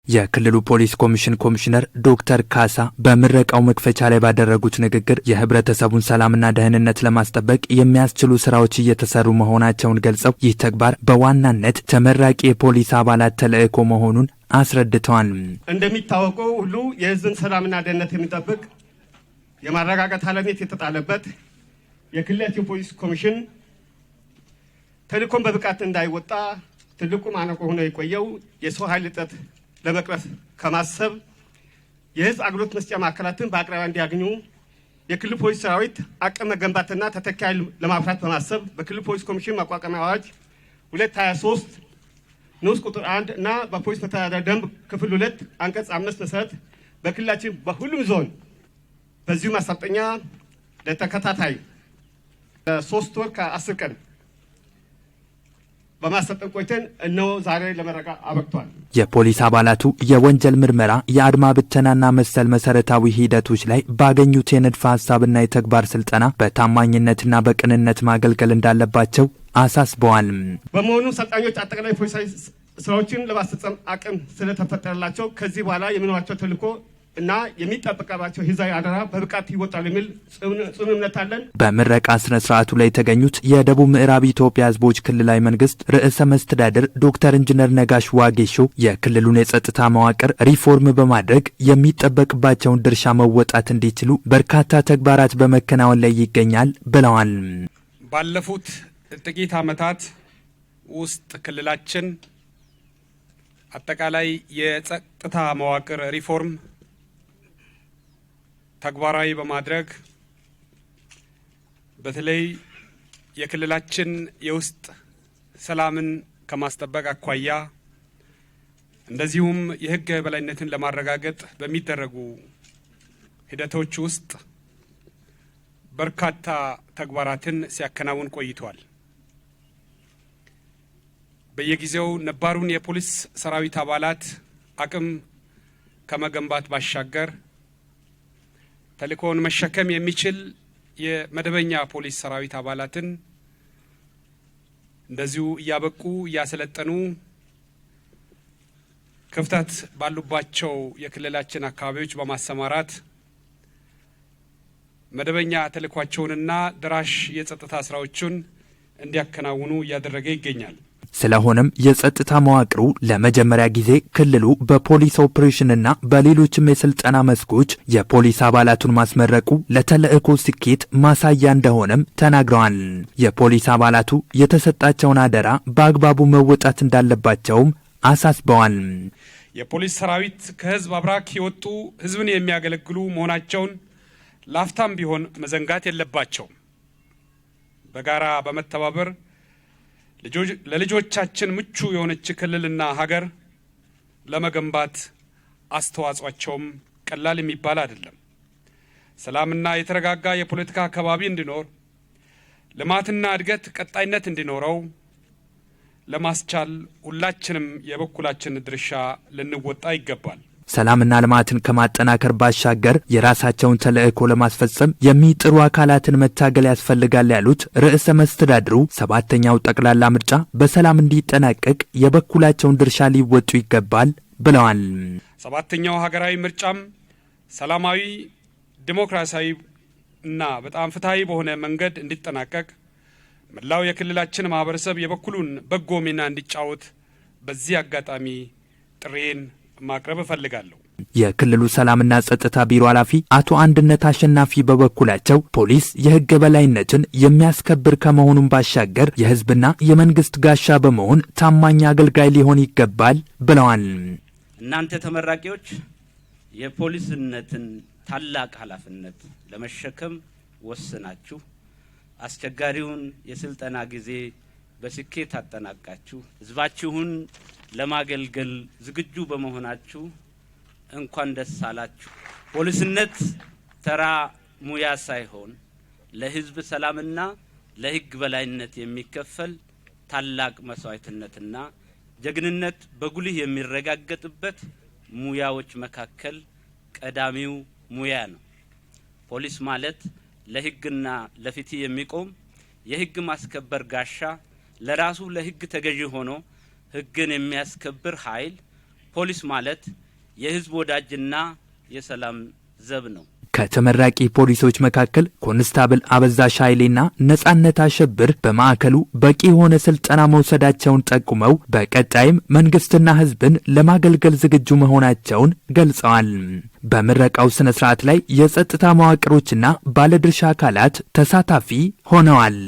የክልሉ ፖሊስ ኮሚሽን ኮሚሽነር ዶክተር ካሳ በምረቃው መክፈቻ ላይ ባደረጉት ንግግር የህብረተሰቡን ሰላምና ደህንነት ለማስጠበቅ የሚያስችሉ ስራዎች እየተሰሩ መሆናቸውን ገልጸው ይህ ተግባር በዋናነት ተመራቂ የፖሊስ አባላት ተልዕኮ መሆኑን አስረድተዋል። እንደሚታወቀው ሁሉ የህዝብን ሰላምና ደህንነት የሚጠብቅ የማረጋጋት ኃላፊነት የተጣለበት የክልሉ ፖሊስ ኮሚሽን ተልዕኮን በብቃት እንዳይወጣ ትልቁ ማነቆ ሆኖ የቆየው የሰው ኃይል እጥረት ለመቅረፍ ከማሰብ የህዝብ አገልግሎት መስጫ ማዕከላትን በአቅራቢያ እንዲያገኙ የክልል ፖሊስ ሰራዊት አቅም መገንባትና ተተኪ ኃይል ለማፍራት በማሰብ በክልል ፖሊስ ኮሚሽን ማቋቋሚያ አዋጅ 223 ንዑስ ቁጥር 1 እና በፖሊስ መተዳደሪያ ደንብ ክፍል 2 አንቀጽ 5 መሰረት በክልላችን በሁሉም ዞን በዚሁ ማሰልጠኛ ለተከታታይ 3 ወር ከ10 ቀን በማሰልጠን ቆይተን እነሆ ዛሬ ለመረቃ አበቅቷል። የፖሊስ አባላቱ የወንጀል ምርመራ፣ የአድማ ብተናና መሰል መሰረታዊ ሂደቶች ላይ ባገኙት የንድፈ ሐሳብና የተግባር ስልጠና በታማኝነትና በቅንነት ማገልገል እንዳለባቸው አሳስበዋል። በመሆኑ ሰልጣኞች አጠቃላይ ፖሊሳዊ ስራዎችን ለማስፈጸም አቅም ስለተፈጠረላቸው ከዚህ በኋላ የሚኖራቸው ተልዕኮ እና የሚጠበቅባቸው ህዝባዊ አደራ በብቃት ይወጣሉ የሚል ጽኑ እምነት አለን። በምረቃ ስነ ስርዓቱ ላይ የተገኙት የደቡብ ምዕራብ ኢትዮጵያ ህዝቦች ክልላዊ መንግስት ርዕሰ መስተዳድር ዶክተር ኢንጂነር ነጋሽ ዋጌሾ የክልሉን የጸጥታ መዋቅር ሪፎርም በማድረግ የሚጠበቅባቸውን ድርሻ መወጣት እንዲችሉ በርካታ ተግባራት በመከናወን ላይ ይገኛል ብለዋል። ባለፉት ጥቂት ዓመታት ውስጥ ክልላችን አጠቃላይ የጸጥታ መዋቅር ሪፎርም ተግባራዊ በማድረግ በተለይ የክልላችን የውስጥ ሰላምን ከማስጠበቅ አኳያ እንደዚሁም የህግ የበላይነትን ለማረጋገጥ በሚደረጉ ሂደቶች ውስጥ በርካታ ተግባራትን ሲያከናውን ቆይቷል። በየጊዜው ነባሩን የፖሊስ ሰራዊት አባላት አቅም ከመገንባት ባሻገር ተልዕኮውን መሸከም የሚችል የመደበኛ ፖሊስ ሰራዊት አባላትን እንደዚሁ እያበቁ እያሰለጠኑ ክፍተት ባሉባቸው የክልላችን አካባቢዎች በማሰማራት መደበኛ ተልዕኳቸውንና ድራሽ የጸጥታ ስራዎችን እንዲያከናውኑ እያደረገ ይገኛል። ስለሆነም የጸጥታ መዋቅሩ ለመጀመሪያ ጊዜ ክልሉ በፖሊስ ኦፕሬሽንና በሌሎችም የስልጠና መስኮች የፖሊስ አባላቱን ማስመረቁ ለተልዕኮ ስኬት ማሳያ እንደሆነም ተናግረዋል። የፖሊስ አባላቱ የተሰጣቸውን አደራ በአግባቡ መወጣት እንዳለባቸውም አሳስበዋል። የፖሊስ ሰራዊት ከህዝብ አብራክ የወጡ ህዝብን የሚያገለግሉ መሆናቸውን ላፍታም ቢሆን መዘንጋት የለባቸውም። በጋራ በመተባበር ለልጆቻችን ምቹ የሆነች ክልልና ሀገር ለመገንባት አስተዋጽኦአቸውም ቀላል የሚባል አይደለም። ሰላምና የተረጋጋ የፖለቲካ አካባቢ እንዲኖር፣ ልማትና እድገት ቀጣይነት እንዲኖረው ለማስቻል ሁላችንም የበኩላችን ድርሻ ልንወጣ ይገባል። ሰላምና ልማትን ከማጠናከር ባሻገር የራሳቸውን ተልዕኮ ለማስፈጸም የሚጥሩ አካላትን መታገል ያስፈልጋል ያሉት ርዕሰ መስተዳድሩ 7ኛው ጠቅላላ ምርጫ በሰላም እንዲጠናቀቅ የበኩላቸውን ድርሻ ሊወጡ ይገባል ብለዋል። 7ኛው ሀገራዊ ምርጫም ሰላማዊ፣ ዲሞክራሲያዊ እና በጣም ፍትሃዊ በሆነ መንገድ እንዲጠናቀቅ መላው የክልላችን ማህበረሰብ የበኩሉን በጎ ሚና እንዲጫወት በዚህ አጋጣሚ ጥሬን ማቅረብ እፈልጋለሁ። የክልሉ ሰላምና ጸጥታ ቢሮ ኃላፊ አቶ አንድነት አሸናፊ በበኩላቸው ፖሊስ የህግ የበላይነትን የሚያስከብር ከመሆኑም ባሻገር የህዝብና የመንግስት ጋሻ በመሆን ታማኝ አገልጋይ ሊሆን ይገባል ብለዋል። እናንተ ተመራቂዎች የፖሊስነትን ታላቅ ኃላፊነት ለመሸከም ወስናችሁ አስቸጋሪውን የስልጠና ጊዜ በስኬት አጠናቃችሁ ህዝባችሁን ለማገልገል ዝግጁ በመሆናችሁ እንኳን ደስ አላችሁ። ፖሊስነት ተራ ሙያ ሳይሆን ለህዝብ ሰላምና ለህግ በላይነት የሚከፈል ታላቅ መስዋዕትነትና ጀግንነት በጉልህ የሚረጋገጥበት ሙያዎች መካከል ቀዳሚው ሙያ ነው። ፖሊስ ማለት ለህግና ለፍትህ የሚቆም የህግ ማስከበር ጋሻ፣ ለራሱ ለህግ ተገዢ ሆኖ ህግን የሚያስከብር ኃይል ፖሊስ ማለት የህዝብ ወዳጅና የሰላም ዘብ ነው። ከተመራቂ ፖሊሶች መካከል ኮንስታብል አበዛሽ ኃይሌና ነጻነት አሸብር በማዕከሉ በቂ የሆነ ስልጠና መውሰዳቸውን ጠቁመው በቀጣይም መንግስትና ህዝብን ለማገልገል ዝግጁ መሆናቸውን ገልጸዋል። በምረቃው ስነ ስርዓት ላይ የጸጥታ መዋቅሮችና ባለድርሻ አካላት ተሳታፊ ሆነዋል።